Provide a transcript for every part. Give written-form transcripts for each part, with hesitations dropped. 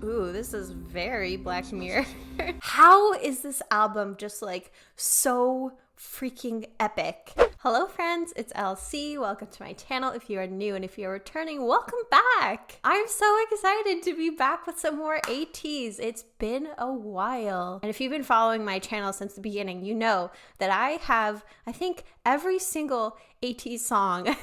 Ooh, this is very Black Mirror. How is this album just like so freaking epic? Hello friends, it's LC. Welcome to my channel. If you are new and if you're returning, welcome back. I'm so excited to be back with some more ATEEZ. It's been a while. And if you've been following my channel since the beginning, you know that I have, I think, every single ATEEZ song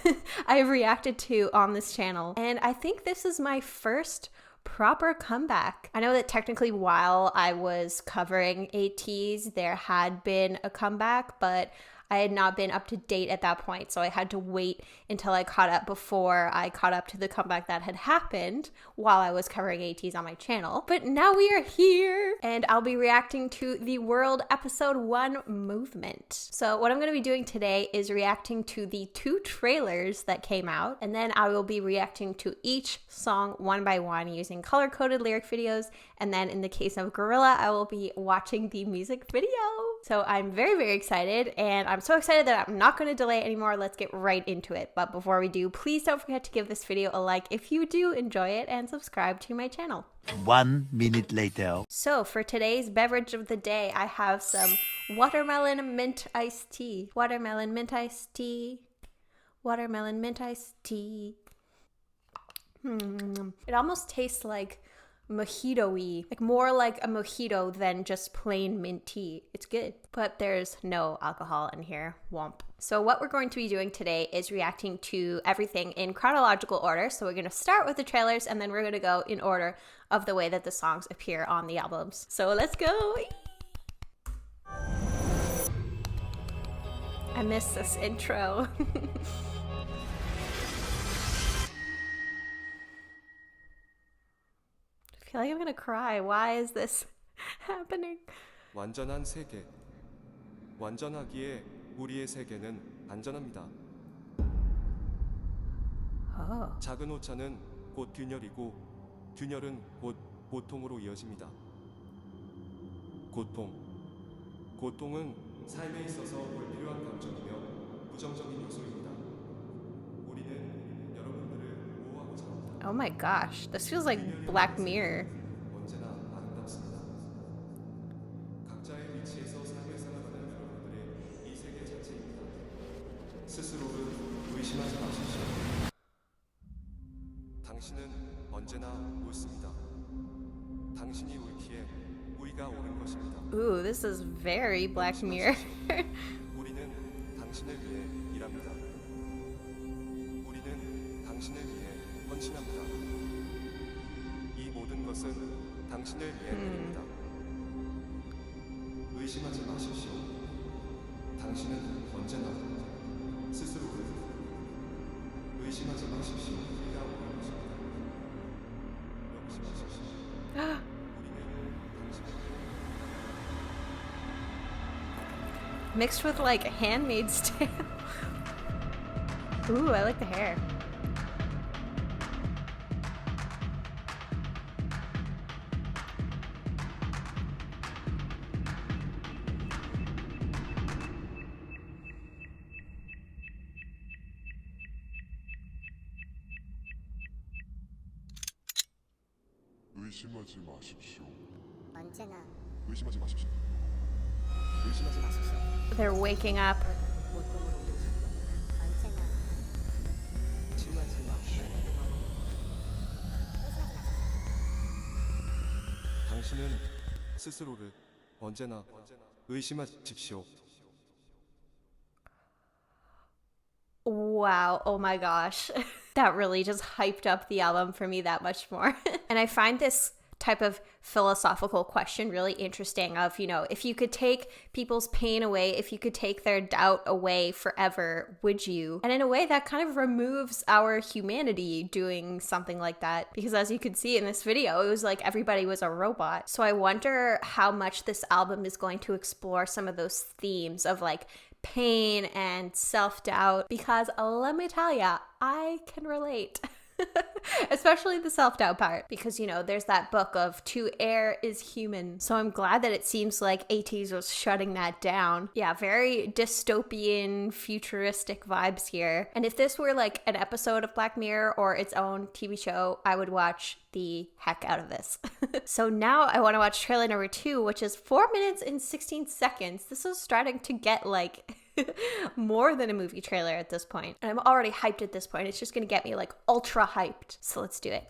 I have reacted to on this channel. And I think this is my first proper comeback. I know that technically while I was covering ATEEZ, there had been a comeback, but I had not been up to date at that point, so I had to wait until I caught up before I caught up to the comeback that had happened while I was covering ATEEZ on my channel. But now we are here, and I'll be reacting to the WORLD EP.1 movement. So what I'm going to be doing today is reacting to the 2 trailers that came out, and then I will be reacting to each song one by one using color-coded lyric videos, and then in the case of Guerrilla, I will be watching the music video. So I'm very, very excited, and I'm so excited that I'm not going to delay anymore. Let's get right into it. But before we do, please don't forget to give this video a like if you do enjoy it and subscribe to my channel. 1 minute later. So for today's beverage of the day, I have some watermelon mint iced tea. Watermelon mint iced tea. Watermelon mint iced tea. It almost tastes like mojito-y, like more like a mojito than just plain mint tea. It's good, but there's no alcohol in here. Womp. So what we're going to be doing today is reacting to everything in chronological order. So we're going to start with the trailers, and then we're going to go in order of the way that the songs appear on the albums. So let's go. I miss this intro. I feel like I'm gonna cry. Why is this happening? 완전한 세계. 완전하기에 우리의 세계는 안전합니다. Oh. 작은 오차는 곧 균열이고 균열은 곧 고통으로 이어집니다. 고통은 삶에 있어서 불필요한 감정이며 부정적인 요소입니다. 우리는 여러분들을 보호하고자 합니다. Oh my gosh, this feels like Black Mirror. 언제나 아름답습니다. 각자의 위치에서 삶을 살아가는 여러분들의 이 세계 자체입니다. 스스로를 의심하지 마십시오. 당신은 언제나 옳습니다. 당신이 옳기에 우리가 옳은 것입니다. Ooh, this is very Black Mirror. 우리는 당신을 위해 일합니다. 우리는 당신을 위해 헌신합니다. 이 모든 것은 당신을 위해 드립니다. 의심하지 마십시오. 당신은 언제나 스스로를 의심하지 마십시오. 우리가 옳은 것입니다. 명심하십시오. 우리는 당신을 Mixed with like Handmaid's Tale. Ooh, I like the hair. 의심하지 마십시오. 언제나 의심하지 마십시오. 의심하지 마십시오. They're waking up. 언제나 의심하지 마십시오. 당신은 스스로를 언제나 의심하십시오. Wow, oh my gosh. That really just hyped up the album for me that much more. And I find this type of philosophical question really interesting of, you know, if you could take people's pain away, if you could take their doubt away forever, would you? And in a way that kind of removes our humanity doing something like that, because as you could see in this video, it was like everybody was a robot. So I wonder how much this album is going to explore some of those themes of like pain and self-doubt, because let me tell ya, I can relate. Especially the self-doubt part, because, you know, there's that book of to err is human. So I'm glad that it seems like ATEEZ was shutting that down. Yeah, very dystopian, futuristic vibes here. And if this were like an episode of Black Mirror or its own TV show, I would watch the heck out of this. So now I want to watch trailer number 2, which is 4 minutes and 16 seconds. This is starting to get like more than a movie trailer at this point. And I'm already hyped at this point. It's just going to get me like ultra hyped. So let's do it.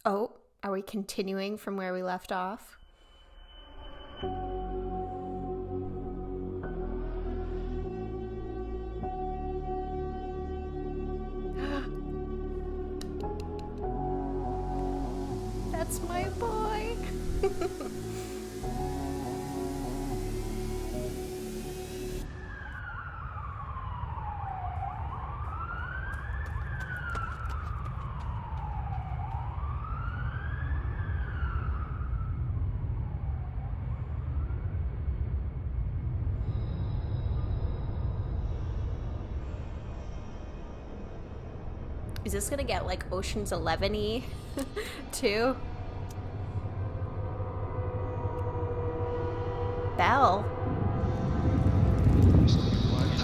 Oh, are we continuing from where we left off? That's my boy. Is this gonna get like Ocean's 11-y too? Belle.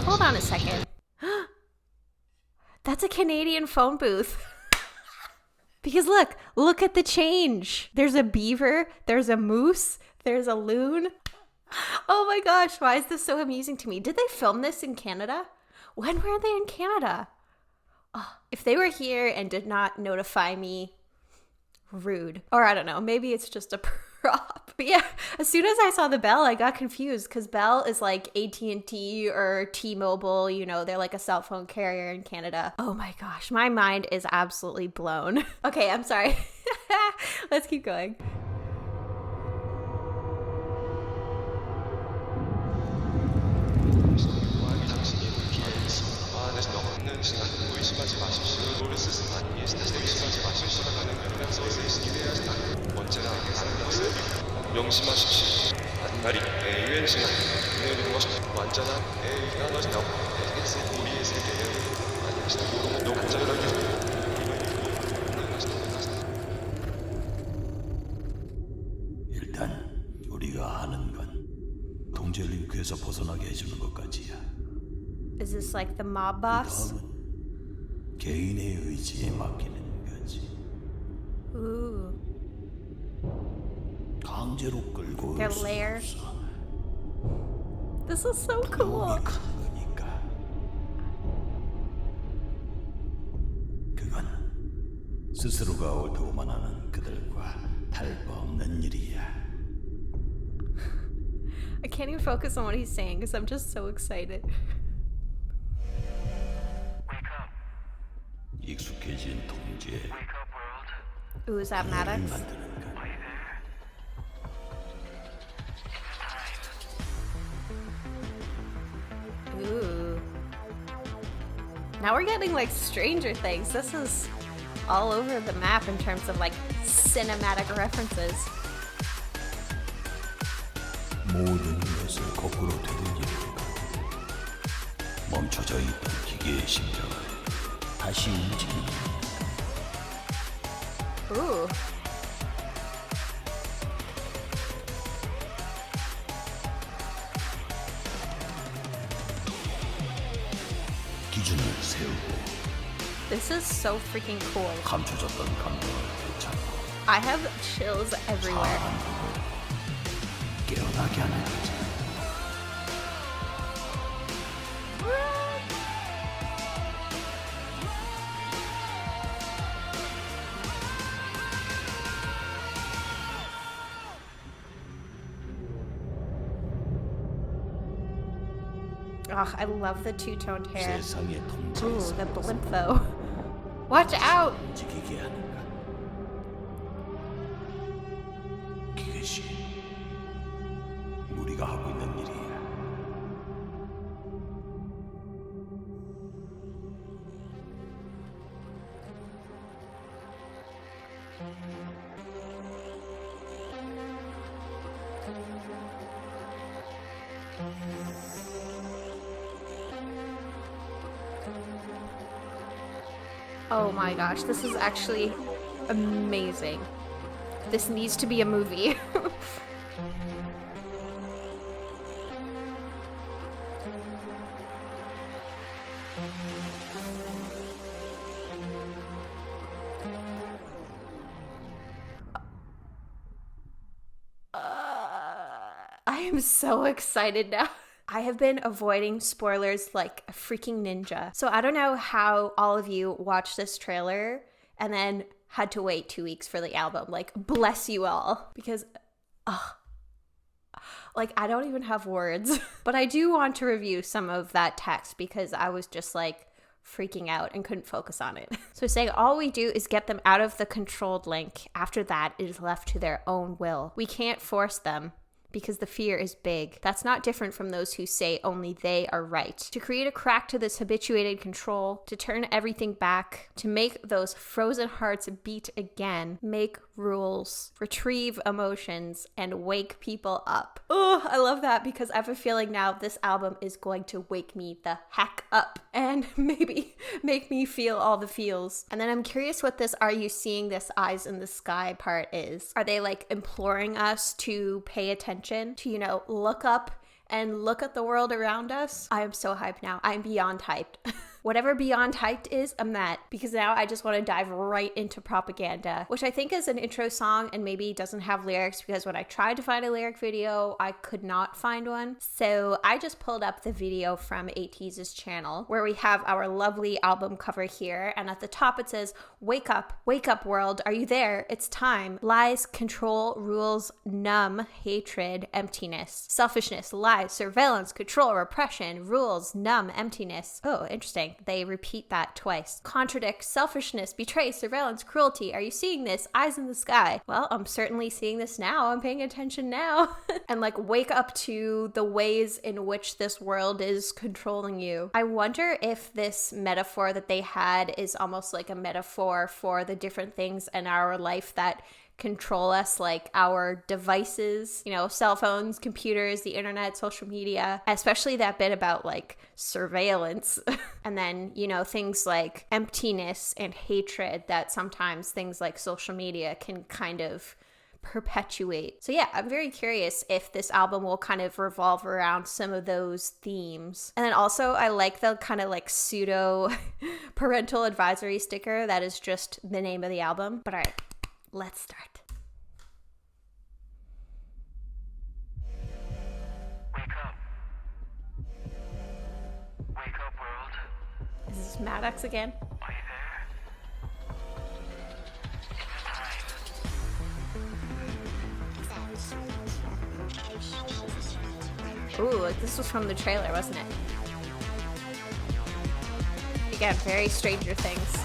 Hold on a second. That's a Canadian phone booth. Because look at the change. There's a beaver, there's a moose, there's a loon. Oh my gosh, why is this so amusing to me? Did they film this in Canada? When were they in Canada? Oh, if they were here and did not notify me, rude. Or I don't know, maybe it's just a prop. But yeah, as soon as I saw the Bell, I got confused because Bell is like AT&T or T-Mobile, you know, they're like a cell phone carrier in Canada. Oh my gosh, my mind is absolutely blown. Okay, I'm sorry. Let's keep going. 명심하십시오. 단말이 AUN 시간 내리는 것은 완전한 AU가 나오고 우리의 세계에 안녕하십니까. 녹음자를 일단 우리가 하는 건 통제 링크에서 벗어나게 해주는 것까지야. Is this like the mob boss? 다음은 개인의 의지에 맡기는 거지. Ooh. 강제로 끌고 Their 올 수 lair. 없어. This is so cool. 너무 큰 거니까. 그건 스스로가 옳다고만 하는 그들과 다를 바 없는 일이야. I can't even focus on what he's saying because I'm just so excited. 익숙해진 통제. Ooh, is that Maddox? 만드는 것. Ooh. Now we're getting like Stranger Things. This is all over the map in terms of like cinematic references. 모든 것을 거꾸로 되돌리니까 멈춰져 있던 기계의 심장을 다시 움직이는 Ooh. 기준을 세우고 This is so freaking cool. 감춰졌던 감정을 되찾고 I have chills everywhere. 한국을 깨어나게 하는 거지. Ugh, I love the two-toned hair. 세상의 Ooh, 통제에서 the blimp though. Watch out! 움직이게 하는 것. 그것이 우리가 하고 있는 일이야. Oh my gosh, this is actually amazing. This needs to be a movie. I am so excited now. I have been avoiding spoilers like a freaking ninja. So I don't know how all of you watched this trailer and then had to wait 2 weeks for the album. Like, bless you all. Because, like, I don't even have words. But I do want to review some of that text because I was just like freaking out and couldn't focus on it. So saying all we do is get them out of the controlled link. After that, it is left to their own will. We can't force them, because the fear is big. That's not different from those who say only they are right. To create a crack to this habituated control, to turn everything back, to make those frozen hearts beat again, make rules, retrieve emotions, and wake people up. Oh, I love that because I have a feeling now this album is going to wake me the heck up and maybe make me feel all the feels. And then I'm curious what this "are you seeing this eyes in the sky" part is. Are they like imploring us to pay attention, to, you know, look up and look at the world around us? I am so hyped now. I'm beyond hyped. Whatever beyond hyped is, I'm that, because now I just want to dive right into Propaganda, which I think is an intro song and maybe doesn't have lyrics, because when I tried to find a lyric video, I could not find one. So I just pulled up the video from ATEEZ's channel, where we have our lovely album cover here, and at the top it says, wake up world, are you there? It's time. Lies, control, rules, numb, hatred, emptiness, selfishness, lies, surveillance, control, repression, rules, numb, emptiness. Oh, interesting. They repeat that twice. Contradict, selfishness, betray, surveillance, cruelty. Are you seeing this? Eyes in the sky. Well, I'm certainly seeing this now. I'm paying attention now. And like, wake up to the ways in which this world is controlling you. I wonder if this metaphor that they had is almost like a metaphor for the different things in our life that control us, like our devices, you know, cell phones, computers, the internet, social media, especially that bit about like surveillance. And then, you know, things like emptiness and hatred that sometimes things like social media can kind of perpetuate. So yeah, I'm very curious if this album will kind of revolve around some of those themes. And then also I like the kind of like pseudo parental advisory sticker that is just the name of the album. But all right, let's start. Wake up. Wake up, world. Is this Maddox again? Are you there? Ooh, like this was from the trailer, wasn't it? Again, very Stranger Things.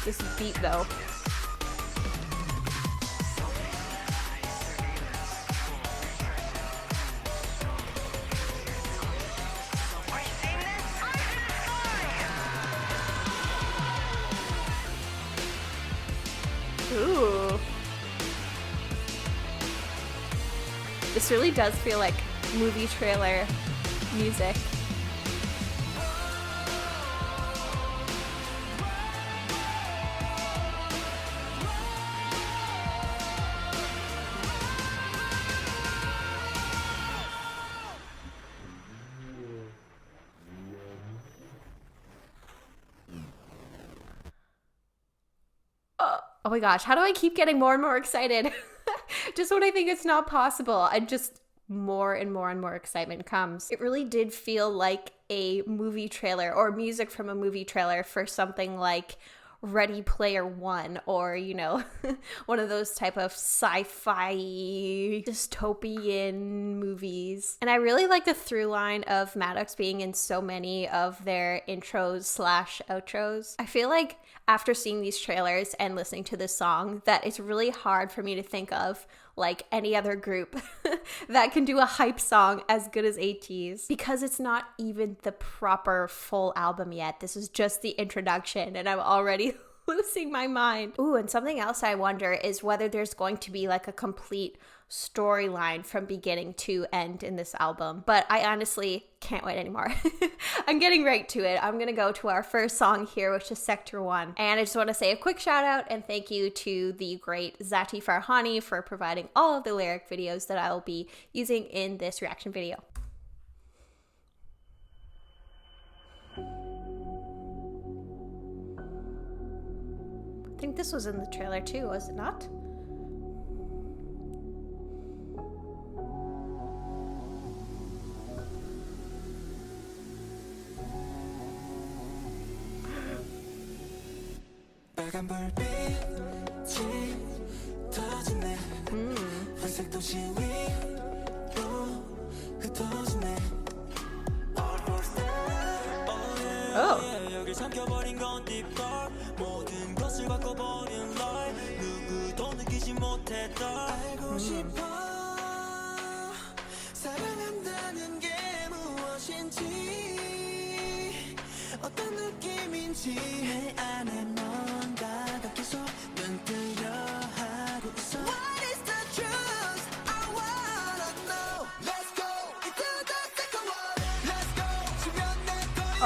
This beat though. Ooh. This really does feel like movie trailer music. Oh my gosh, how do I keep getting more and more excited? Just when I think it's not possible, and just more and more and more excitement comes. It really did feel like a movie trailer or music from a movie trailer for something like Ready Player One, or, you know, one of those type of sci-fi dystopian movies. And I really like the through line of Maddox being in so many of their intros slash outros. I feel like after seeing these trailers and listening to this song that it's really hard for me to think of like any other group that can do a hype song as good as ATEEZ, because it's not even the proper full album yet. This is just the introduction and I'm already losing my mind. Ooh, and something else I wonder is whether there's going to be like a complete storyline from beginning to end in this album. But I honestly can't wait anymore. I'm getting right to it. I'm gonna go to our first song here, which is Sector 1. And I just want to say a quick shout out and thank you to the great Zaty Farhani for providing all of the lyric videos that I will be using in this reaction video. I think this was in the trailer too, was it not? Oh.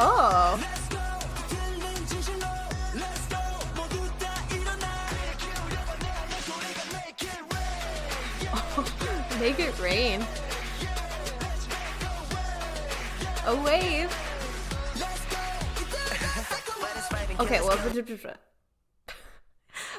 Oh. Make it rain. A wave. Okay, well,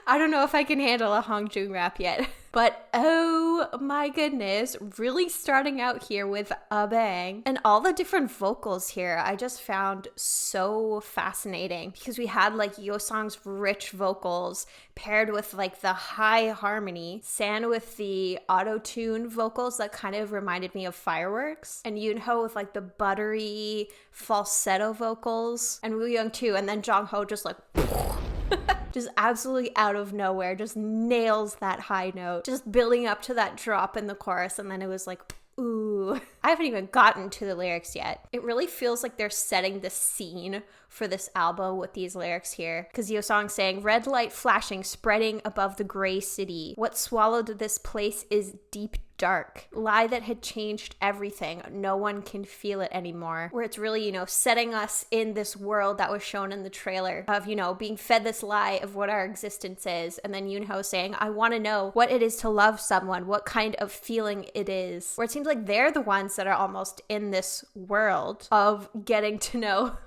I don't know if I can handle a Hongjoong rap yet. But oh my goodness, really starting out here with a bang. And all the different vocals here I just found so fascinating because we had like Yeosang's rich vocals paired with like the high harmony, San with the auto-tune vocals that kind of reminded me of Fireworks, and Yoonho with like the buttery falsetto vocals, and Wooyoung too, and then Jongho just like just absolutely out of nowhere, just nails that high note, just building up to that drop in the chorus, and then it was like, ooh. I haven't even gotten to the lyrics yet. It really feels like they're setting the scene for this album with these lyrics here. Because Yeosang's saying, red light flashing, spreading above the gray city. What swallowed this place is deep dark. Lie that had changed everything. No one can feel it anymore. Where it's really, you know, setting us in this world that was shown in the trailer of, you know, being fed this lie of what our existence is. And then Yoonho saying, I want to know what it is to love someone, what kind of feeling it is. Where it seems like they're the ones that are almost in this world of getting to know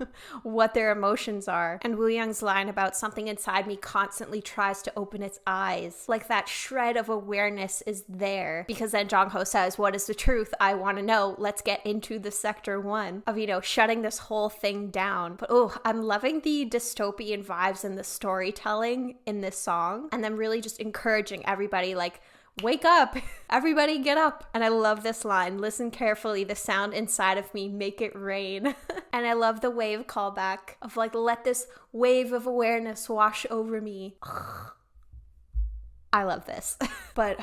what their emotions are. And Wooyoung's line about something inside me constantly tries to open its eyes. Like that shred of awareness is there. Because then Jongho says, what is the truth? I want to know. Let's get into the Sector 1 of, you know, shutting this whole thing down. But oh, I'm loving the dystopian vibes and the storytelling in this song. And then really just encouraging everybody like, wake up, everybody get up. And I love this line, listen carefully, the sound inside of me, make it rain. And I love the wave callback of like, let this wave of awareness wash over me. I love this. But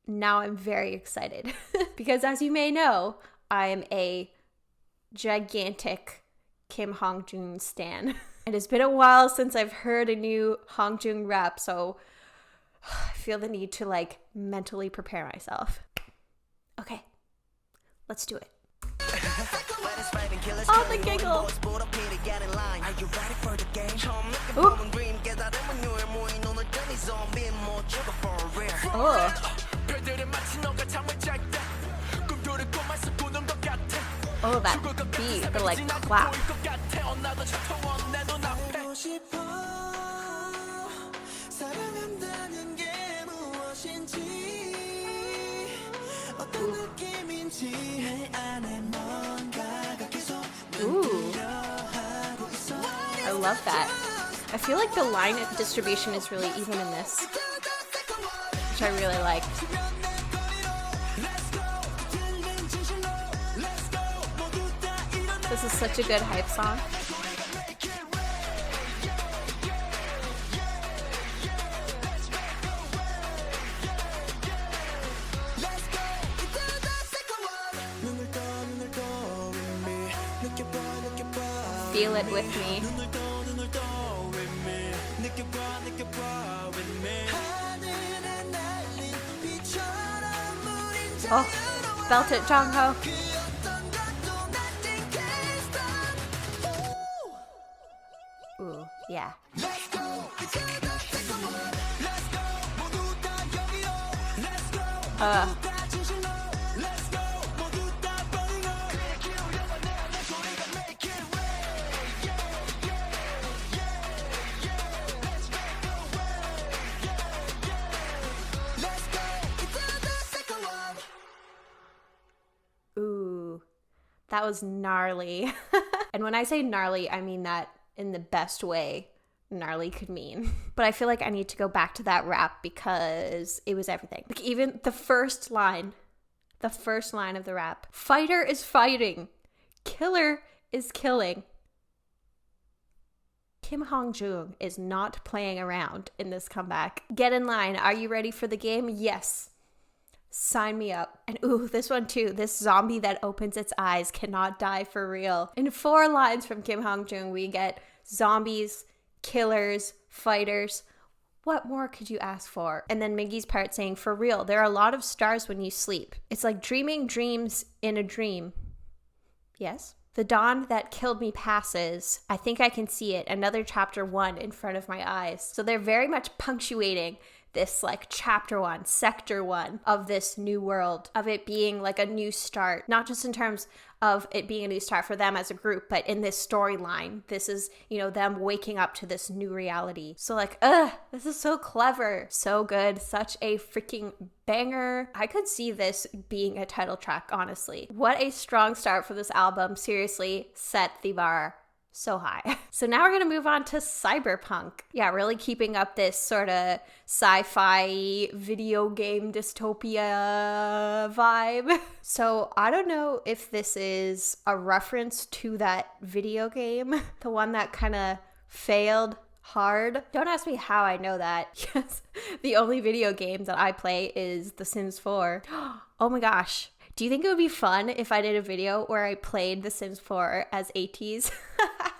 now I'm very excited because as you may know, I am a gigantic Kim Hongjoong stan. It has been a while since I've heard a new Hongjoong rap, so I feel the need to like mentally prepare myself. Okay, let's do it. Oh, the giggle. Ooh. Oh. Oh, that beat, the like clap. Ooh. I love that. I feel like the line distribution is really even in this, which I really like. This is such a good hype song. Feel it with me. Oh, belt it, Jongho. Ooh, yeah. Ooh, that was gnarly. And when I say gnarly, I mean that in the best way gnarly could mean. But I feel like I need to go back to that rap because it was everything. Like even the first line of the rap. Fighter is fighting. Killer is killing. Kim Hong-joon is not playing around in this comeback. Get in line. Are you ready for the game? Yes. Sign me up. And ooh, this one too. This zombie that opens its eyes cannot die for real. In 4 lines from Kim Hong-joon, we get zombies, killers, fighters. What more could you ask for? And then Miggy's part saying, for real, there are a lot of stars when you sleep. It's like dreaming dreams in a dream. Yes. The dawn that killed me passes. I think I can see it. Another chapter 1 in front of my eyes. So they're very much punctuating this like chapter 1, sector 1 of this new world, of it being like a new start, not just in terms of it being a new start for them as a group, but in this storyline. This is, you know, them waking up to this new reality. So like, this is so clever, so good, such a freaking banger. I could see this being a title track, honestly. What a strong start for this album. Seriously, set the bar so high. So now we're going to move on to Cyberpunk. Yeah, really keeping up this sort of sci-fi video game dystopia vibe. So I don't know if this is a reference to that video game, the one that kind of failed hard. Don't ask me how I know that. Yes, the only video game that I play is The Sims 4. Oh my gosh. Do you think it would be fun if I did a video where I played The Sims 4 as ATEEZ?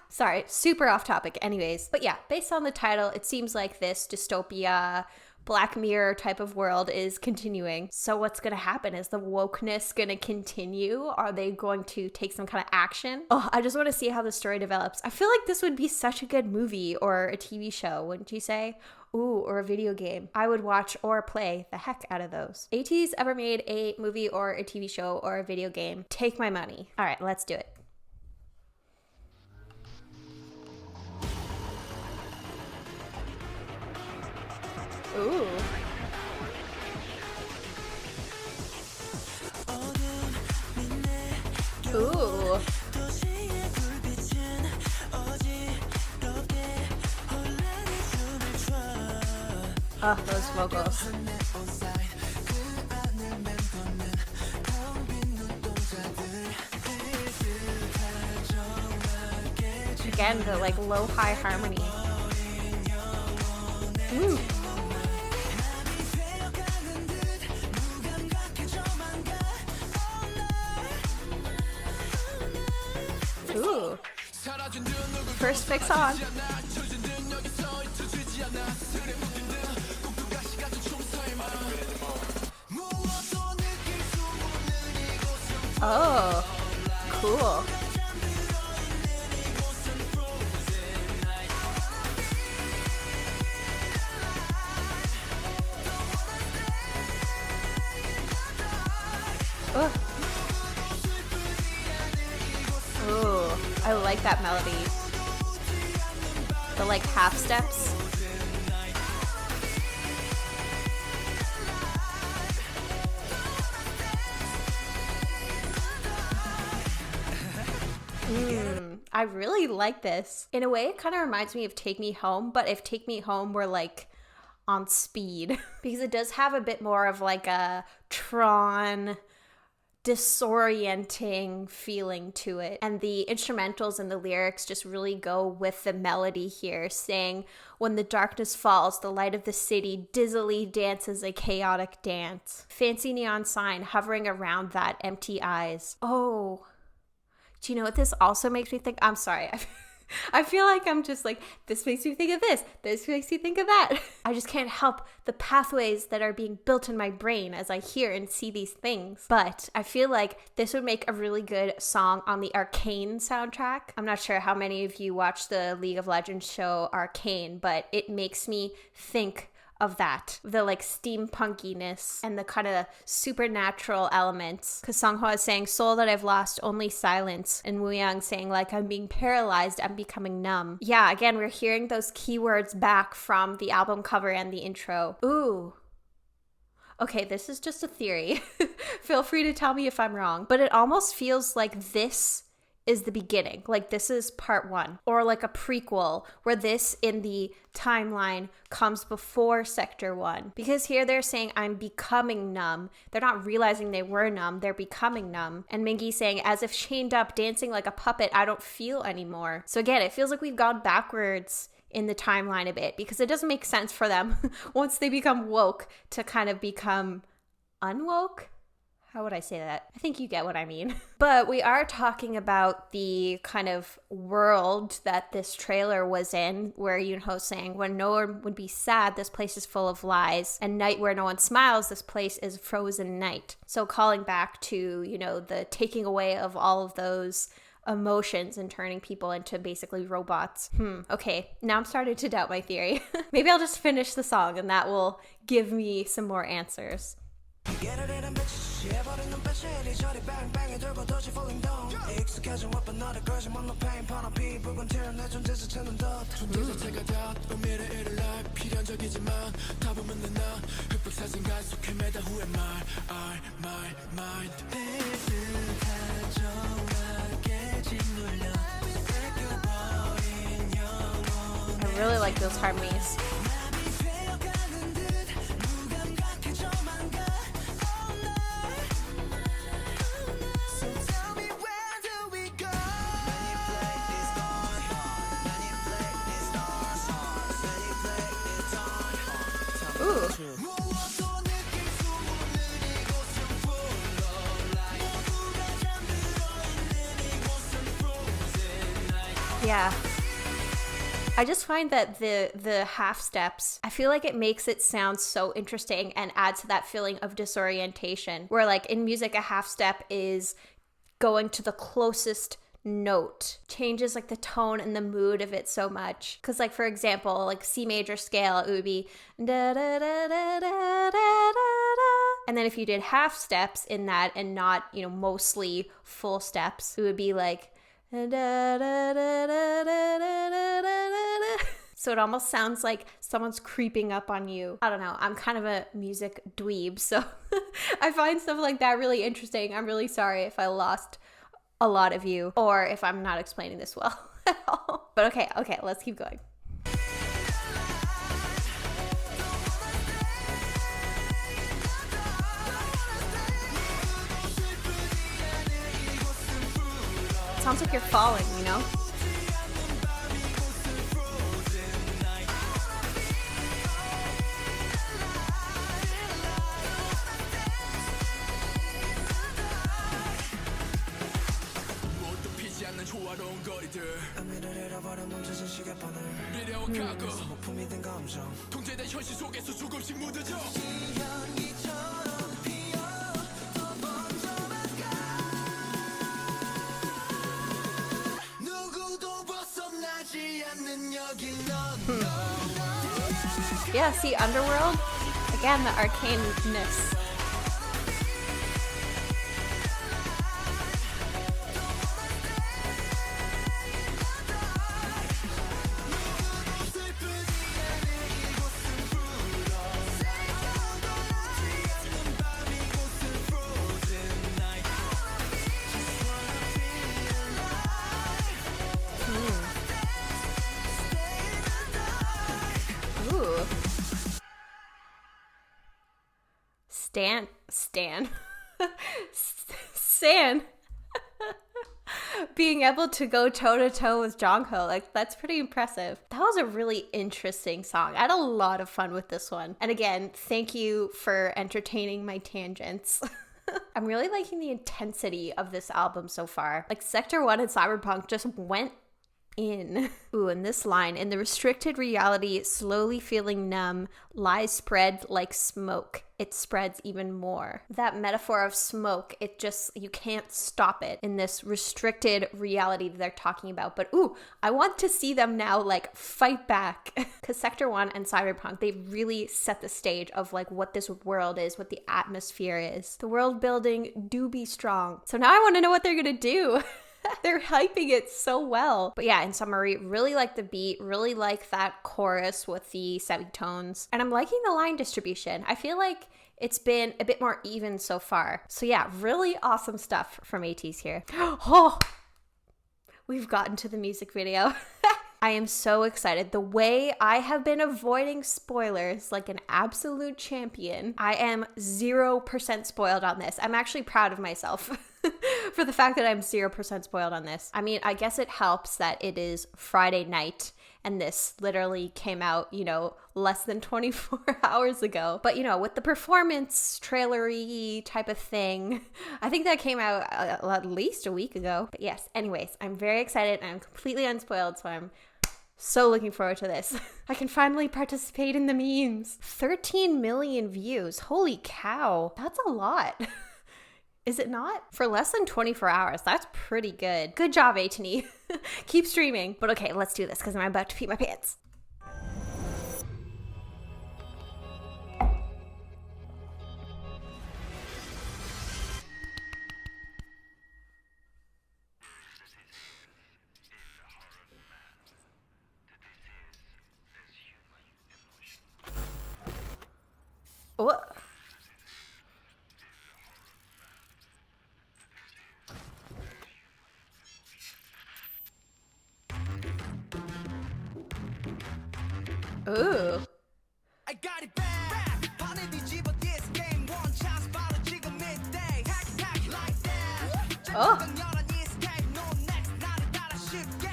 Sorry, super off topic anyways. But yeah, based on the title, it seems like this dystopia, Black Mirror type of world is continuing. So what's going to happen? Is the wokeness going to continue? Are they going to take some kind of action? Oh, I just want to see how the story develops. I feel like this would be such a good movie or a TV show, wouldn't you say? Ooh, or a video game. I would watch or play the heck out of those. ATEEZ ever made a movie or a TV show or a video game? Take my money. All right, let's do it. Ooh. Ooh. Oh, those vocals. Again, the like low-high harmony. Ooh. Ooh. First fix on. Oh, cool. Oh. Ooh, I like that melody. The like half steps. I really like this. In a way, it kind of reminds me of Take Me Home, but if Take Me Home were like on speed, because it does have a bit more of like a Tron disorienting feeling to it. And the instrumentals and the lyrics just really go with the melody here, saying, when the darkness falls, the light of the city dizzily dances a chaotic dance. Fancy neon sign hovering around that empty eyes. Oh, do you know what this also makes me think? I'm sorry. I feel like I'm just like, this makes me think of this makes me think of that. I just can't help the pathways that are being built in my brain as I hear and see these things. But I feel like this would make a really good song on the Arcane soundtrack. I'm not sure how many of you watch the League of Legends show Arcane, but it makes me think of that, the like steampunkiness and the kind of supernatural elements. Because Songhwa is saying, soul that I've lost, only silence. And Wooyoung saying like, I'm being paralyzed, I'm becoming numb. Yeah, again, we're hearing those keywords back from the album cover and the intro. Ooh. Okay, this is just a theory. Feel free to tell me if I'm wrong. But it almost feels like this is the beginning, like this is part 1, or like a prequel where this in the timeline comes before sector 1, because here they're saying I'm becoming numb. They're not realizing they were numb, they're becoming numb. And Mingi saying, as if chained up, dancing like a puppet, I don't feel anymore. So again, it feels like we've gone backwards in the timeline a bit, because it doesn't make sense for them once they become woke to kind of become unwoke. How would I say that? I think you get what I mean. But we are talking about the kind of world that this trailer was in, where Yoonho's saying, when no one would be sad, this place is full of lies. And night where no one smiles, this place is frozen night. So calling back to, you know, the taking away of all of those emotions and turning people into basically robots. Okay, now I'm starting to doubt my theory. Maybe I'll just finish the song and that will give me some more answers. I really like those harmonies. Yeah. I just find that the half steps, I feel like it makes it sound so interesting and adds to that feeling of disorientation, where like in music, a half step is going to the closest note, changes like the tone and the mood of it so much. Because like, for example, like C major scale, it would be da da da da da da da. And then if you did half steps in that and not, you know, mostly full steps, it would be like da da da da da da da da. So it almost sounds like someone's creeping up on you. I don't know. I'm kind of a music dweeb, so I find stuff like that really interesting. I'm really sorry if I lost a lot of you, or if I'm not explaining this well at all. But okay, let's keep going. It sounds like you're falling, you know? Yeah, see, Underworld? Again, the arcaneness. San being able to go toe-to-toe with Jongho, like, that's pretty impressive. That was a really interesting song. I had a lot of fun with this one. And again, thank you for entertaining my tangents. I'm really liking the intensity of this album so far. Like, Sector 1 and Cyberpunk just went in. Ooh, and this line, in the restricted reality, slowly feeling numb, lies spread like smoke. It spreads even more. That metaphor of smoke, it just, you can't stop it in this restricted reality that they're talking about. But ooh, I want to see them now like fight back. Because Sector 1 and Cyberpunk, they really set the stage of like what this world is, what the atmosphere is. The world building do be strong. So now I want to know what they're gonna do. They're hyping it so well. But yeah, in summary, really like the beat, really like that chorus with the semitones. And I'm liking the line distribution. I feel like it's been a bit more even so far. So yeah, really awesome stuff from ATEEZ here. Oh, we've gotten to the music video. I am so excited. The way I have been avoiding spoilers like an absolute champion, I am 0% spoiled on this. I'm actually proud of myself for the fact that I'm 0% spoiled on this. I mean, I guess it helps that it is Friday night and this literally came out, you know, less than 24 hours ago. But, you know, with the performance trailery type of thing, I think that came out at least a week ago. But yes, anyways, I'm very excited and I'm completely unspoiled, so I'm so looking forward to this. I can finally participate in the memes. 13 million views. Holy cow. That's a lot. Is it not? For less than 24 hours, that's pretty good. Good job, ATEEZ. Keep streaming. But okay, let's do this because I'm about to pee my pants. What? Ooh. I got it back. Honey, 뒤집어 this game one chance 바로 지금 midday. Hack like that. Oh. 강렬한 escape. No next 나를 따라 쉽게.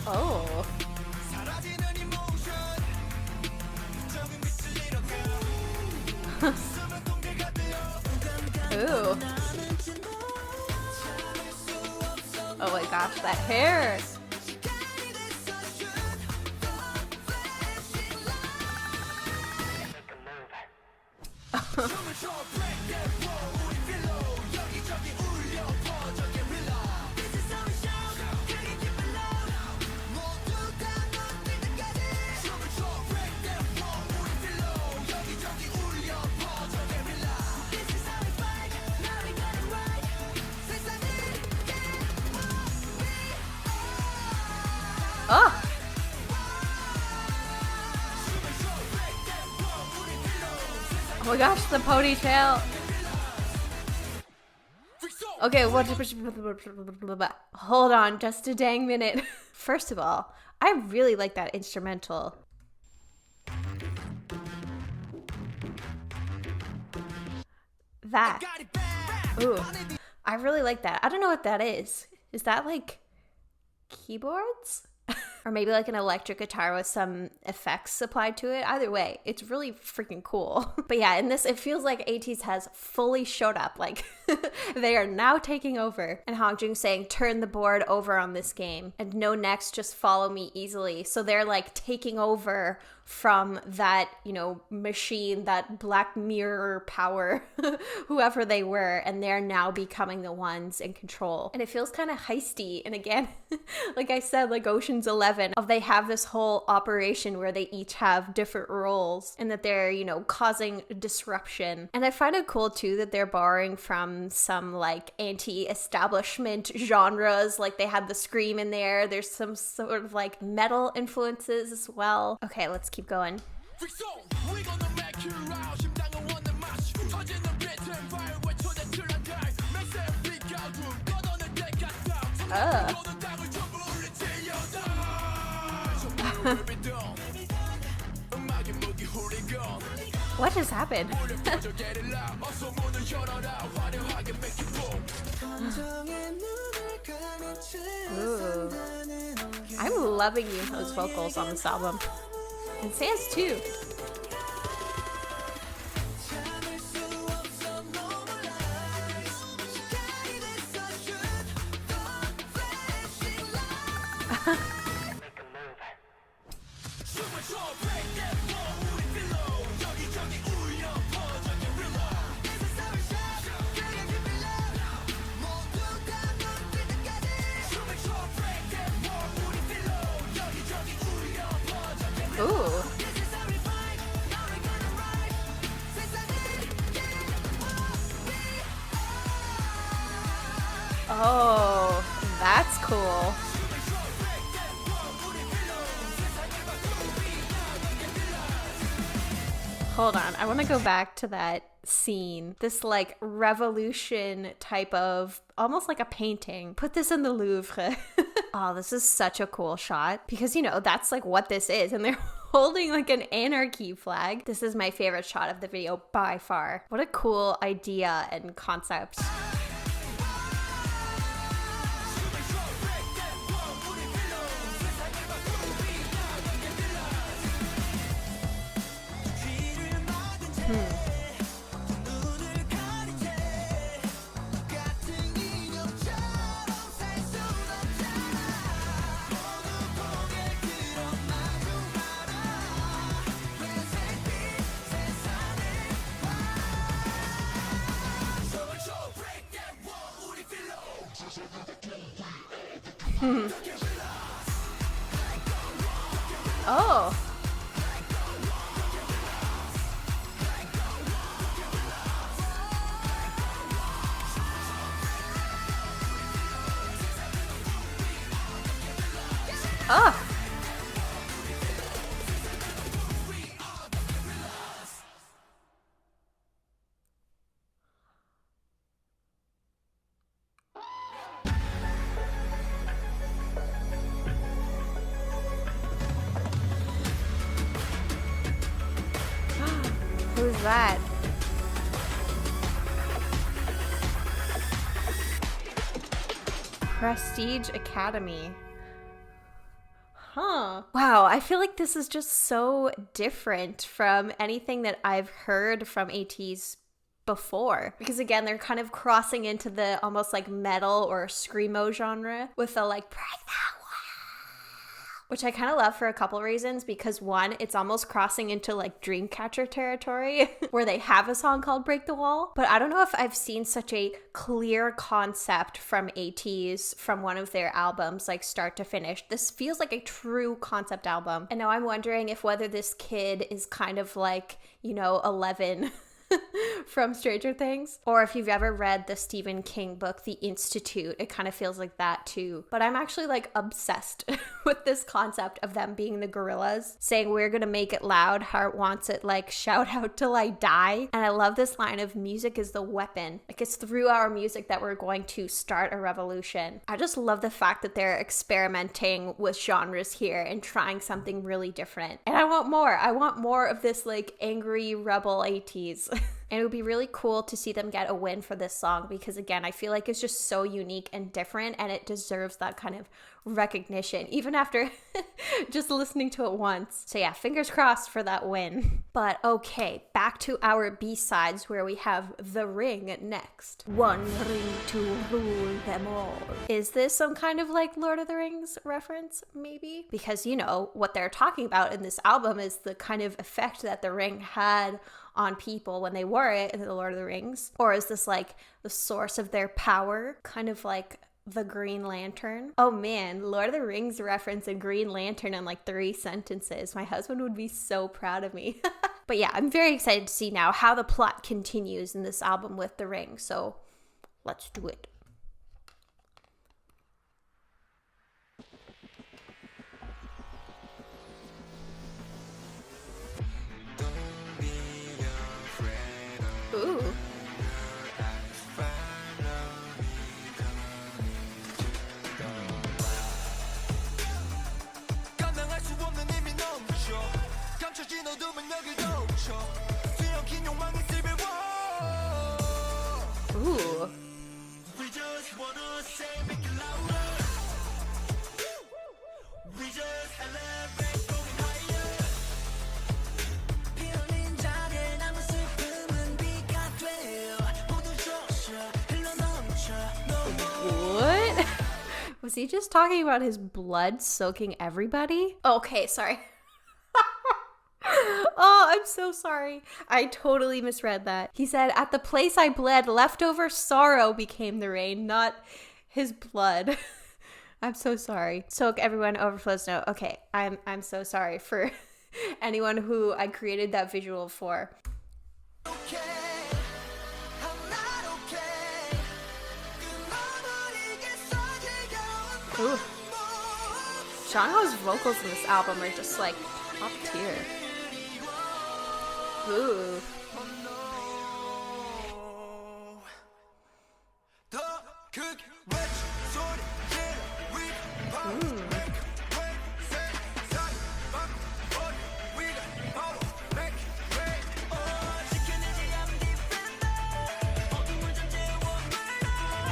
Oh. 사라지는 emotion. 적은 빛을 잃어가. Ooh. Oh my gosh, that hair. Oh. Oh my gosh, the ponytail. Okay, hold on just a dang minute. First of all, I really like that instrumental. That. Ooh. I really like that. I don't know what that is. Is that like keyboards? Or maybe like an electric guitar with some effects applied to it. Either way, it's really freaking cool. But yeah, in this, it feels like ATEEZ has fully showed up. Like, they are now taking over. And Hongjung saying, turn the board over on this game. And no next, just follow me easily. So they're like taking over from that, you know, machine, that Black Mirror power, whoever they were, and they're now becoming the ones in control. And it feels kind of heisty. And again, like I said, like Ocean's 11, they have this whole operation where they each have different roles and that they're, you know, causing disruption. And I find it cool too that they're borrowing from some like anti-establishment genres. Like they have the scream in there. There's some sort of like metal influences as well. Okay, let's keep going. What just happened? Ooh. I'm loving Yoonho's vocals on this album. And Sans too. Ooh. Oh, that's cool. Hold on, I want to go back to that scene. This like revolution type of, almost like a painting. Put this in the Louvre. Oh, this is such a cool shot because, you know, that's like what this is. And they're holding like an anarchy flag. This is my favorite shot of the video by far. What a cool idea and concept. Oh. Oh. Who's that? Prestige Academy. Huh. Wow, I feel like this is just so different from anything that I've heard from ATEEZ before. Because again, they're kind of crossing into the almost like metal or screamo genre with the like break that wall, which I kind of love for a couple reasons. Because one, it's almost crossing into like Dreamcatcher territory where they have a song called Break the Wall. But I don't know if I've seen such a clear concept from ATEEZ from one of their albums, like start to finish. This feels like a true concept album. And now I'm wondering if whether this kid is kind of like, you know, 11 from Stranger Things, or if you've ever read the Stephen King book The Institute, it kind of feels like that too. But I'm actually like obsessed with this concept of them being the gorillas, saying we're gonna make it loud, heart wants it, like shout out till I die. And I love this line of music is the weapon, like it's through our music that we're going to start a revolution. I just love the fact that they're experimenting with genres here and trying something really different. And I want more of this like angry rebel ATEEZ. And it would be really cool to see them get a win for this song because, again, I feel like it's just so unique and different and it deserves that kind of recognition, even after just listening to it once. So yeah, fingers crossed for that win. But okay, back to our B-sides where we have The Ring next. One ring to rule them all. Is this some kind of like Lord of the Rings reference, maybe? Because, you know, what they're talking about in this album is the kind of effect that the ring had on people when they wore it in the Lord of the Rings? Or is this like the source of their power? Kind of like the Green Lantern. Oh man, Lord of the Rings reference a Green Lantern in like 3 sentences. My husband would be so proud of me. But yeah, I'm very excited to see now how the plot continues in this album with the ring. So let's do it. Ooh. Ooh. What? Was he just talking about his blood soaking everybody? Okay, sorry. Oh, I'm so sorry. I totally misread that. He said, at the place I bled, leftover sorrow became the rain, not his blood. I'm so sorry. Soak everyone, overflows no. Okay, I'm so sorry for anyone who I created that visual for. Ooh. Jongho's vocals in this album are just like top tier. Ooh.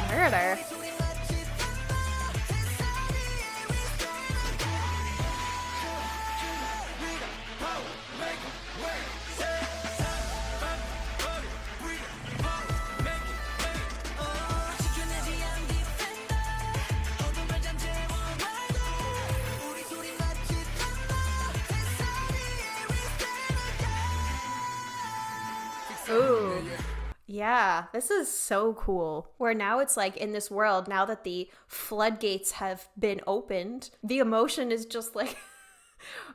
Murder. Ooh. Yeah, this is so cool. Where now it's like in this world, now that the floodgates have been opened, the emotion is just like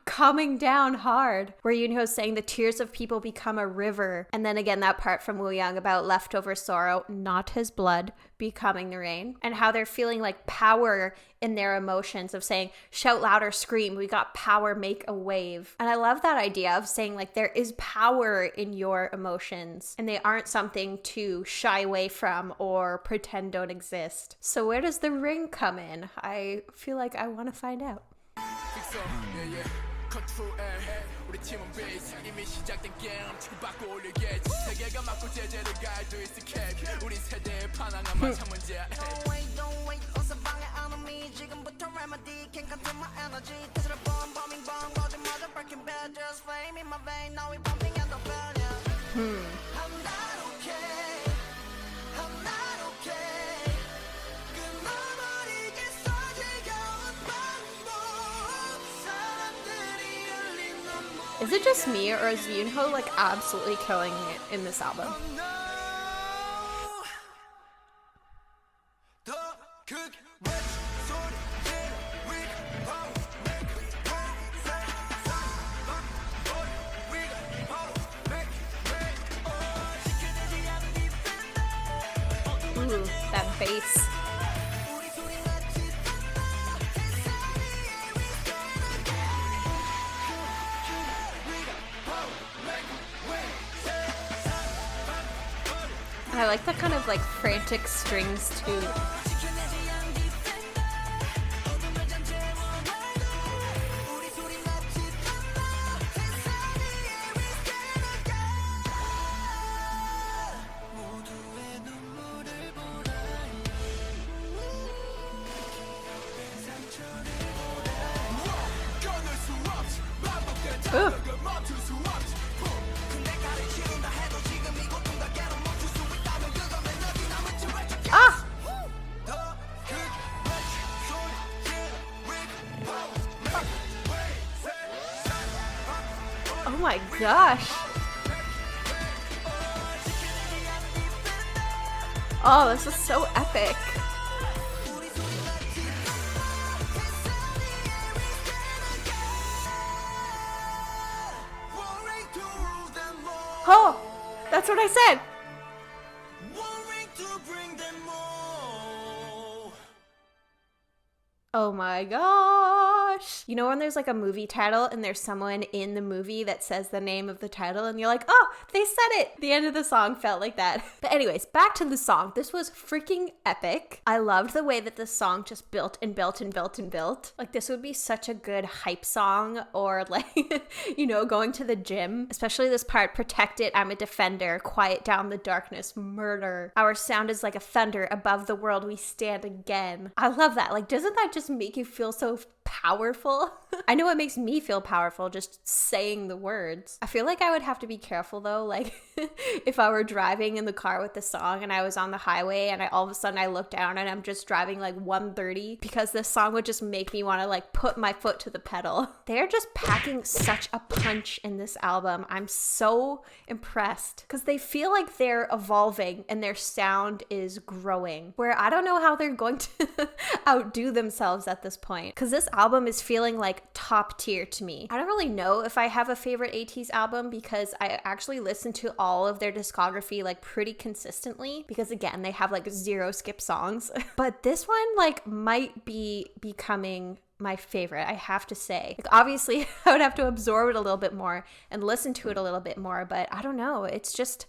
coming down hard. Where Yoonho's saying the tears of people become a river. And then again, that part from Wooyoung about leftover sorrow, not his blood, becoming the rain. And how they're feeling like power in their emotions of saying, shout louder, scream, we got power, make a wave. And I love that idea of saying like there is power in your emotions and they aren't something to shy away from or pretend don't exist. So where does the ring come in? I feel like I want to find out. 우리 팀은 base 이미 시작된 게임 치고받고 올리겠지 세계가 맞고 제재를 가해도 escape 우리 세대의 반항한 마찬 문제야 Don't wait 어서 방해 안 오미 지금부터 remedy can't control my energy 테슬라 bomb bombing bomb 거짓말도 breaking bad just flame in my vein now we pumping and the failure I'm not okay I'm not okay 끊어버리겠어 지겨운 방법 사람들이 흘린 눈물 Is it just me or is Yoonho like absolutely killing it in this album? Ooh, that bass. I like the kind of like frantic strings too. Ooh. Ah! Oh my gosh. Oh, this is so epic. Oh, that's what I said. Oh my gosh. You know when there's like a movie title and there's someone in the movie that says the name of the title and you're like, oh, they said it. The end of the song felt like that. But anyways, back to the song. This was freaking epic. I loved the way that the song just built and built and built and built. Like this would be such a good hype song or like, you know, going to the gym. Especially this part, protect it, I'm a defender, quiet down the darkness, murder. Our sound is like a thunder, above the world we stand again. I love that. Like, doesn't that just make you feel so powerful? I know it makes me feel powerful just saying the words. I feel like I would have to be careful though, like if I were driving in the car with the song and I was on the highway and all of a sudden I look down and I'm just driving like 130, because this song would just make me want to like put my foot to the pedal. They're just packing such a punch in this album. I'm so impressed because they feel like they're evolving and their sound is growing, where I don't know how they're going to outdo themselves at this point, because this album is feeling like top tier to me. I don't really know if I have a favorite ATEEZ album because I actually listen to all of their discography like pretty consistently because again, they have like 0 skip songs. But this one like might be becoming my favorite, I have to say. Like obviously I would have to absorb it a little bit more and listen to it a little bit more, but I don't know, it's just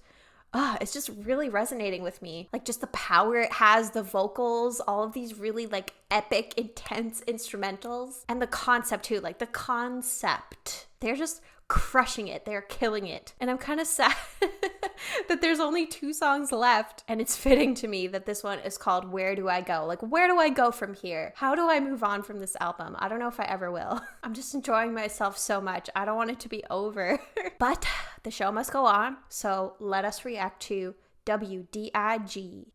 really resonating with me. Like just the power it has, the vocals, all of these really like epic, intense instrumentals, and the concept too, like the concept. They're just crushing it. They're killing it. And I'm kind of sad that there's only 2 songs left. And it's fitting to me that this one is called Where Do I Go? Like, where do I go from here? How do I move on from this album? I don't know if I ever will. I'm just enjoying myself so much. I don't want it to be over. But the show must go on. So let us react to WDIG.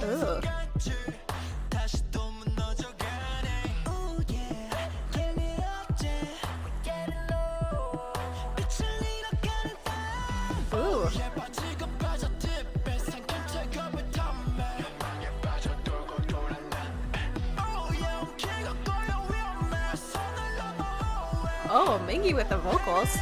Ooh. Ooh. Oh, Mingy with the vocals.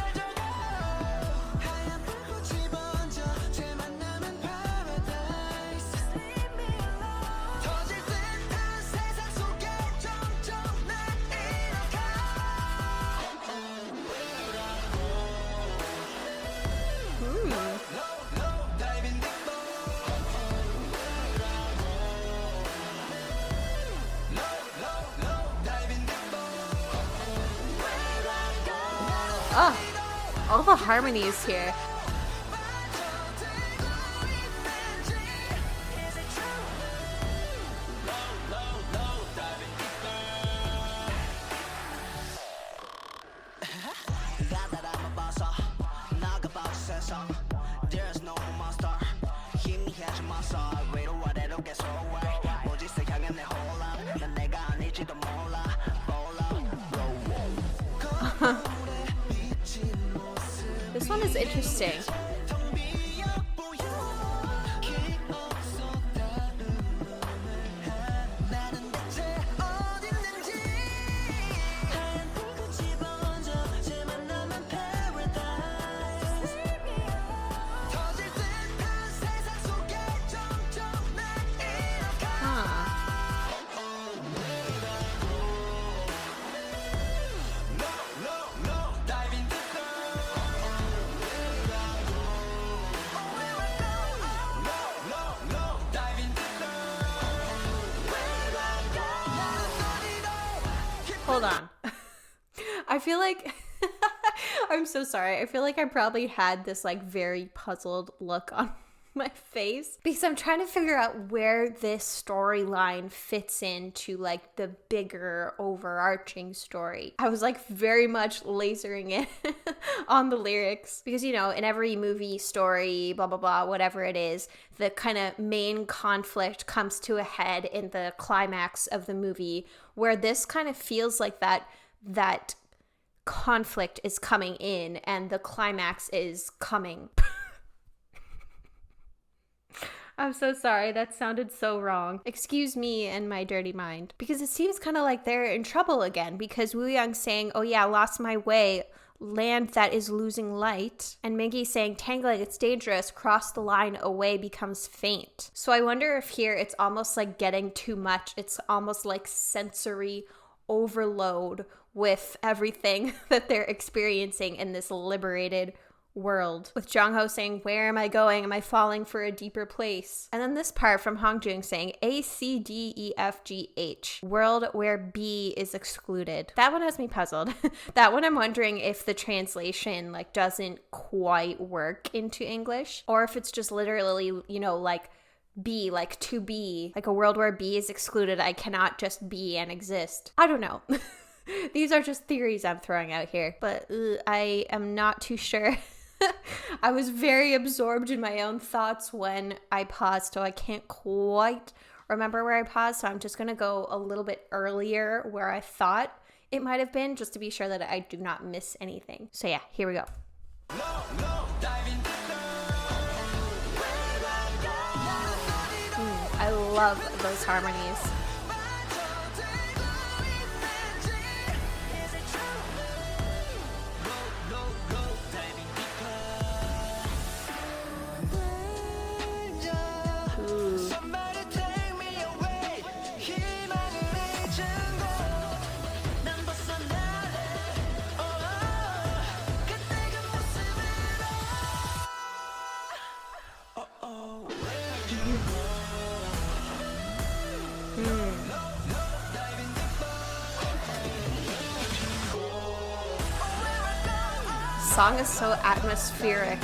Oh, all the harmonies here. This one is interesting. Hold on. I feel like I'm so sorry. I feel like I probably had this like very puzzled look on my face because I'm trying to figure out where this storyline fits into like the bigger overarching story. I was like very much lasering in on the lyrics because, you know, in every movie story, blah, blah, blah, whatever it is, the kind of main conflict comes to a head in the climax of the movie, where this kind of feels like that conflict is coming in and the climax is coming. I'm so sorry, that sounded so wrong. Excuse me and my dirty mind. Because it seems kind of like they're in trouble again, because Woo Young's saying, oh yeah, lost my way, land that is losing light. And Mingy's saying, tangling, it's dangerous, cross the line, away becomes faint. So I wonder if here it's almost like getting too much. It's almost like sensory overload with everything that they're experiencing in this liberated world. With Jongho saying, where am I going? Am I falling for a deeper place? And then this part from Hongjung saying, A, C, D, E, F, G, H. World where B is excluded. That one has me puzzled. That one I'm wondering if the translation like doesn't quite work into English, or if it's just literally, you know, like be, like to be, like a world where B is excluded. I cannot just be and exist. I don't know. These are just theories I'm throwing out here, but I am not too sure. I was very absorbed in my own thoughts when I paused, so I can't quite remember where I paused, so I'm just going to go a little bit earlier where I thought it might have been, just to be sure that I do not miss anything. So yeah, here we go. love those harmonies. Song is so atmospheric.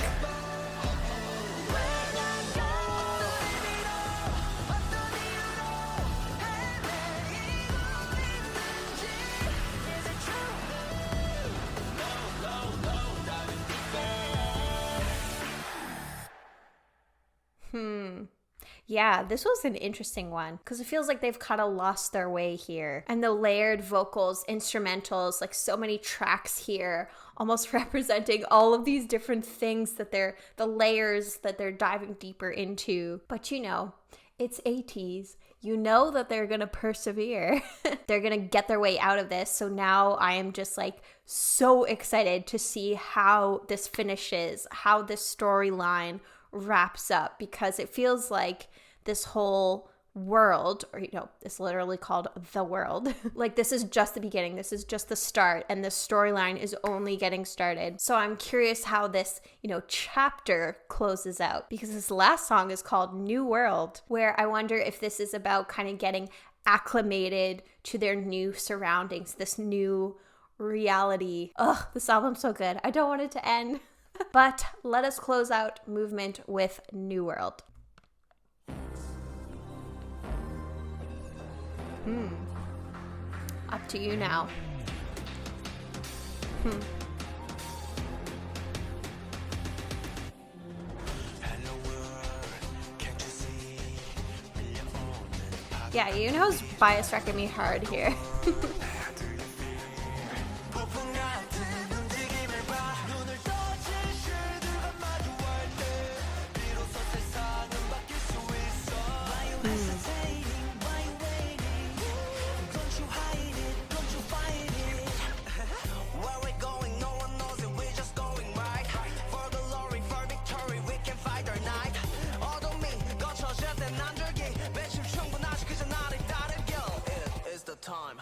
Yeah, this was an interesting one because it feels like they've kind of lost their way here. And the layered vocals, instrumentals, like so many tracks here, almost representing all of these different things that the layers that they're diving deeper into. But you know, it's ATEEZ. You know that they're gonna persevere. They're gonna get their way out of this. So now I am just like so excited to see how this finishes, how this storyline wraps up, because it feels like this whole world, or it's literally called the world, like this is just the beginning, this is just the start, and this storyline is only getting started. So I'm curious how this chapter closes out, because this last song is called New World, where I wonder if this is about kind of getting acclimated to their new surroundings, this new reality. Ugh, this album's so good. I don't want it to end. But let us close out Movement with New World. Up to you now. Yeah, you know who's bias wrecking me hard here. Time.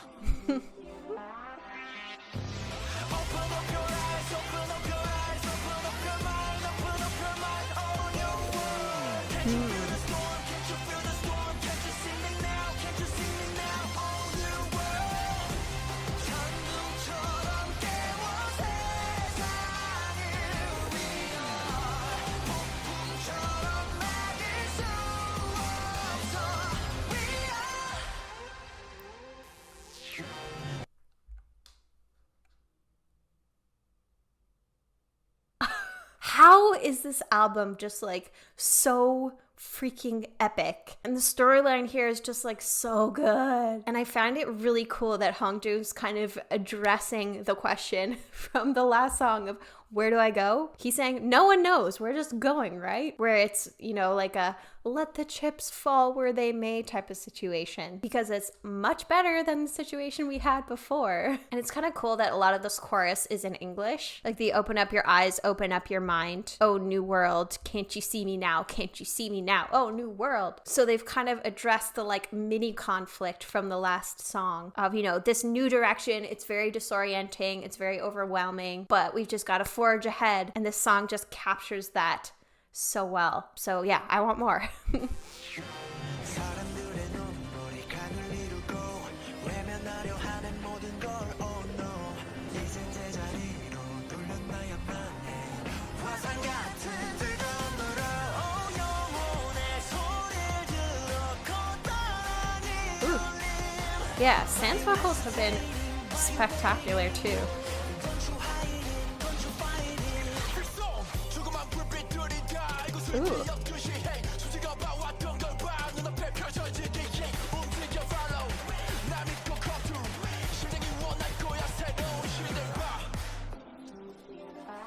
How is this album just like so freaking epic? And the storyline here is just like so good. And I find it really cool that Hongjoong's kind of addressing the question from the last song of where do I go? He's saying, no one knows. We're just going, right? Where it's, like a let the chips fall where they may type of situation, because it's much better than the situation we had before. And it's kind of cool that a lot of this chorus is in English. Like the open up your eyes, open up your mind. Oh, new world. Can't you see me now? Can't you see me now? Oh, new world. So they've kind of addressed the like mini conflict from the last song of, this new direction. It's very disorienting. It's very overwhelming, but we've just got to forge ahead. And this song just captures that so well. So yeah, I want more. Ooh. Yeah, San's vocals have been spectacular too. Ooh.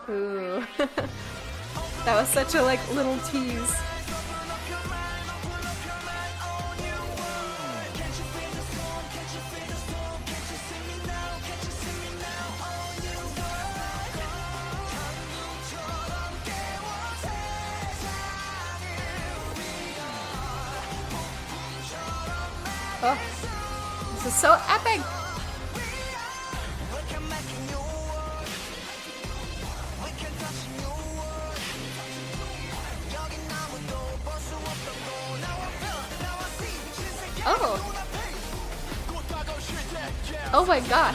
Ooh. That was such a little tease. Oh, this is so epic. Oh. Oh my gosh.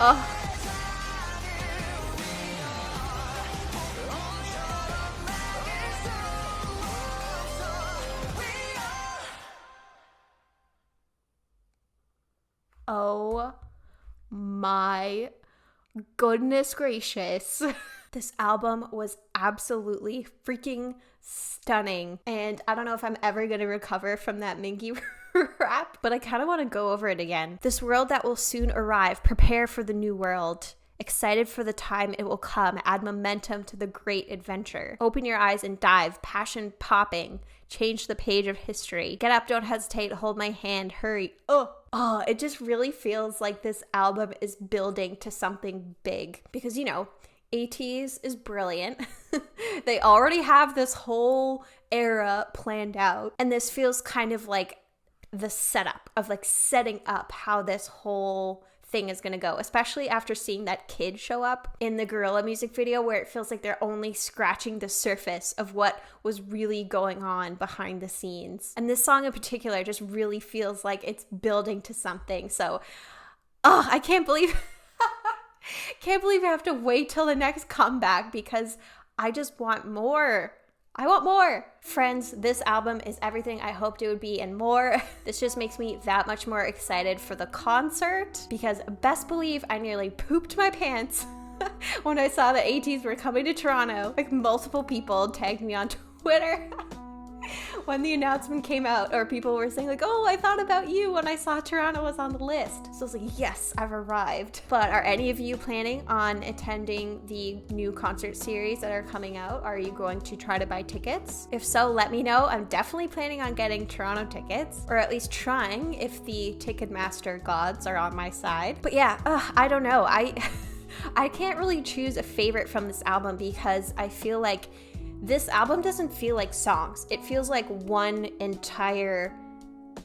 Oh. Oh my goodness gracious. This album was absolutely freaking stunning. And I don't know if I'm ever going to recover from that Mingy rap, but I kind of want to go over it again. This world that will soon arrive, prepare for the new world. Excited for the time it will come, add momentum to the great adventure. Open your eyes and dive, passion popping. Change the page of history. Get up, don't hesitate, hold my hand, hurry. Oh, it just really feels like this album is building to something big. Because, you know, ATEEZ is brilliant. They already have this whole era planned out. And this feels kind of like the setup of like setting up how this whole thing is gonna go, especially after seeing that kid show up in the Guerrilla music video, where it feels like they're only scratching the surface of what was really going on behind the scenes. And this song in particular just really feels like it's building to something. So, I can't believe I have to wait till the next comeback because I just want more. I want more. Friends, this album is everything I hoped it would be and more. This just makes me that much more excited for the concert because best believe I nearly pooped my pants when I saw the ATEEZ were coming to Toronto. Like multiple people tagged me on Twitter when the announcement came out, or people were saying like, oh, I thought about you when I saw Toronto was on the list. So I was like, yes, I've arrived. But are any of you planning on attending the new concert series that are coming out? Are you going to try to buy tickets? If so, let me know. I'm definitely planning on getting Toronto tickets, or at least trying if the Ticketmaster gods are on my side. But yeah, I don't know. I can't really choose a favorite from this album because I feel like this album doesn't feel like songs. It feels like one entire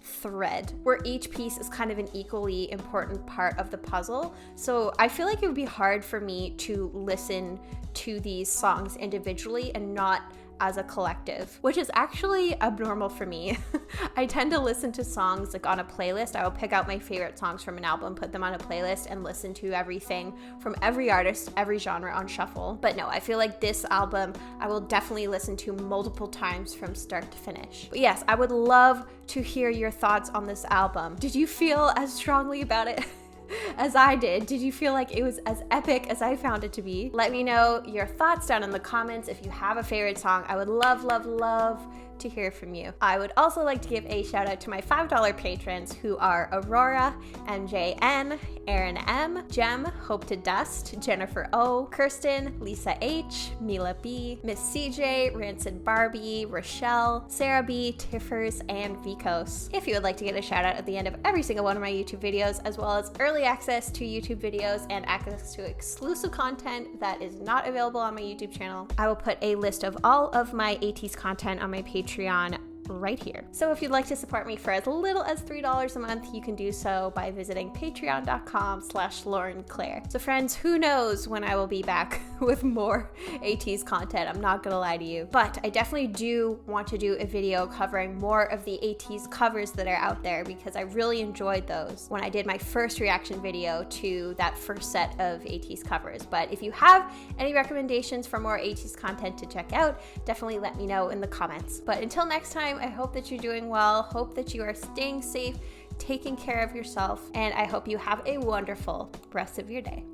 thread where each piece is kind of an equally important part of the puzzle. So I feel like it would be hard for me to listen to these songs individually and not as a collective, which is actually abnormal for me. I tend to listen to songs like on a playlist. I will pick out my favorite songs from an album, put them on a playlist, and listen to everything from every artist, every genre on shuffle. But no, I feel like this album I will definitely listen to multiple times from start to finish. But yes, I would love to hear your thoughts on this album. Did you feel as strongly about it as I did? Did you feel like it was as epic as I found it to be? Let me know your thoughts down in the comments. If you have a favorite song, I would love to hear from you. I would also like to give a shout out to my $5 patrons who are Aurora, MJN, Aaron M, Jem, Hope to Dust, Jennifer O, Kirsten, Lisa H, Mila B, Miss CJ, Rancid Barbie, Rochelle, Sarah B, Tiffers, and Vicos. If you would like to get a shout out at the end of every single one of my YouTube videos, as well as early access to YouTube videos and access to exclusive content that is not available on my YouTube channel, I will put a list of all of my ATEEZ content on my Patreon right here. So if you'd like to support me for as little as $3 a month, you can do so by visiting patreon.com/laurenclaire. So friends, who knows when I will be back with more ATEEZ content. I'm not gonna lie to you, but I definitely do want to do a video covering more of the ATEEZ covers that are out there because I really enjoyed those when I did my first reaction video to that first set of ATEEZ covers. But if you have any recommendations for more ATEEZ content to check out, definitely let me know in the comments. But until next time, I hope that you're doing well, hope that you are staying safe, taking care of yourself, and I hope you have a wonderful rest of your day.